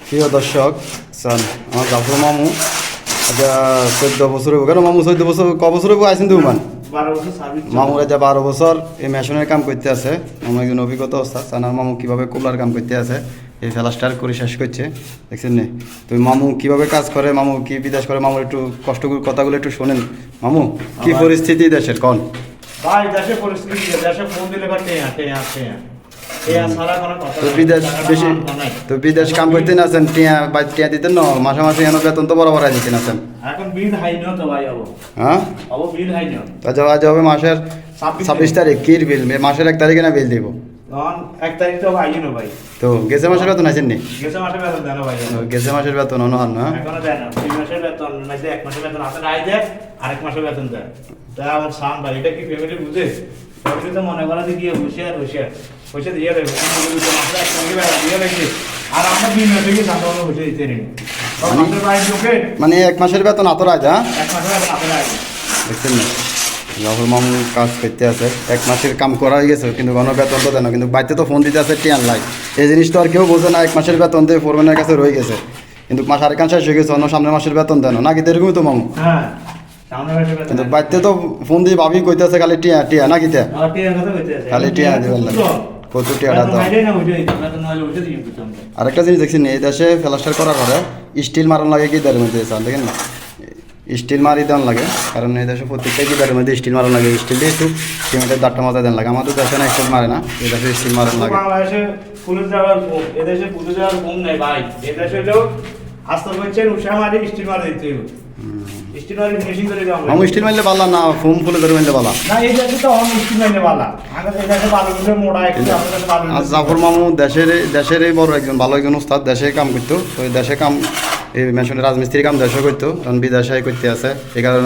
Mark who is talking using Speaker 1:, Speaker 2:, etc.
Speaker 1: প্রিয় দর্শক স্যার আমার জাফর মামু আচ্ছা 14 বছর হইব কেন মামু 14 বছর ক বছর হইব আইসেন তুমান
Speaker 2: 12 বছর সার্ভিস
Speaker 1: মামুর আচ্ছা 12 বছর এই মেশিনের কাম করতে আছে মামু একজন অভিজ্ঞতা ওস্তাদ সানার মামু কীভাবে কুলার কাম করতে আছে এই ফেলাস্টার করে শেষ করছে দেখছেন নে তো মামু কীভাবে কাজ করে মামু কি বিদেশ করে মামুর একটু কষ্ট কথাগুলো একটু শোনেন মামু কি পরিস্থিতি দেশের কন
Speaker 2: ভাই দেশের পরিস্থিতি দেশে ফোন দিলে বা টেয়া টেয়া টেয়া টেয়া ছাড়া কোনো কথা
Speaker 1: তো বিদেশ বেশি তো বিদেশ কাম করতে না আছেন টিয়া বা টিয়া দিতেন না মাসে মাসে এনে বেতন তো বরাবর দিতেন আছেন
Speaker 2: এখন বিল হাই নিও তো ভাই হবো
Speaker 1: হ্যাঁ
Speaker 2: বিল হাই নিও
Speaker 1: আচ্ছা আজ হবে মাসের 26 তারিখ কির বিল মাসের 1 তারিখে না বিল দিব
Speaker 2: তখন 1 তারিখ তো ভাই নিও ভাই
Speaker 1: তো গেছে মাসের বেতন আছেন নি
Speaker 2: গেছে মাসে বেতন দেন ভাই
Speaker 1: গেছে মাসের বেতন অনহান না
Speaker 2: এখনো দেন না 3 মাসের বেতন নাকি 1 মাসের বেতন আছে নাই দেয় আরেক মাসের বেতন দেয় তা আমার সান ভাই এটা কি ফ্যামিলি বুঝে ফ্যামিলি তো মনে করা দিয়ে হুশিয়ার পয়সা দিয়ে দেবে মাসে 1 মাসের বেতন দিয়ে রাখি আর আমরা 2 মাসে কি সাধারণ পয়সা দিতে নেই আমাদের ভাই লোকে
Speaker 1: মানে 1 মাসের বেতন আতর আজ হ্যাঁ
Speaker 2: 1 মাসের বেতন আপনি রাখি
Speaker 1: দেখছেন না যখন মামু কাজ করতে আছে 1 মাসের কাম করা হয়ে গেছে কিন্তু কোনো বেতন তো দেয় না কিন্তু বাড়িতে তো ফোন দিতে আছে টিয়ান লাই এই জিনিস তো আর কেউ বোঝে না 1 মাসের বেতন দিয়ে ফোরম্যানের কাছে রয়ে গেছে কিন্তু মাস আরেক শেষ হয়ে গেছে অন্য সামনের মাসের বেতন দেয় না নাকি এরকমই তো মামু
Speaker 2: হ্যাঁ সামনে মাসের বেতন
Speaker 1: কিন্তু বাড়িতে তো ফোন দিয়ে ভাবি কইতেছে খালি টিয়া টিয়া নাকি তে
Speaker 2: আর টিয়া কথা কইতেছে
Speaker 1: খালি টিয়া দিবেন লাগে কত টিয়াটা দাও
Speaker 2: না ওইটা বেতন নয় ওইটা দিয়ে দিতে আমরা
Speaker 1: আরেকটা জিনিস দেখছি এই দেশে ফ্লাস্টার করার পরে স্টিল মারান লাগে কি দাঁড়ের মধ্যে চান দেখেন না স্টিল মারি দেন লাগে কারণ এই দেশে প্রত্যেকটা কি দাঁড়ের মধ্যে স্টিল মারান লাগে স্টিল দিয়ে একটু সিমেন্টের দাঁড়টা মাজা দেন লাগে আমাদের দেশে না স্টিল মারে না এই দেশে স্টিল মারান লাগে
Speaker 2: বাংলাদেশে পুলিশ যাওয়ার এদেশে পুলিশ যাওয়ার ঘুম নেই ভাই এদেশে হলো আস্তে করছেন উষা মারি স্টিল মারি দিতে স্টিল মারি ফিনিশিং করে দেওয়া
Speaker 1: আমি স্টিল মারলে পারলা না ফোম ফুলে ধরে মারলে পারলা
Speaker 2: না এই দেশে তো অন স্টিল মারলে পালা আগে এই দেশে ভালো করে মোড়া একটু আমাদের ভালো
Speaker 1: আর জাফর মামু দেশের এই বড় একজন ভালো একজন উস্তাদ দেশে কাম করতো তো দেশে কাম এই মেশিনের রাজমিস্ত্রি কাম দেশে করতো কারণ বিদেশে করতে আছে এই কারণে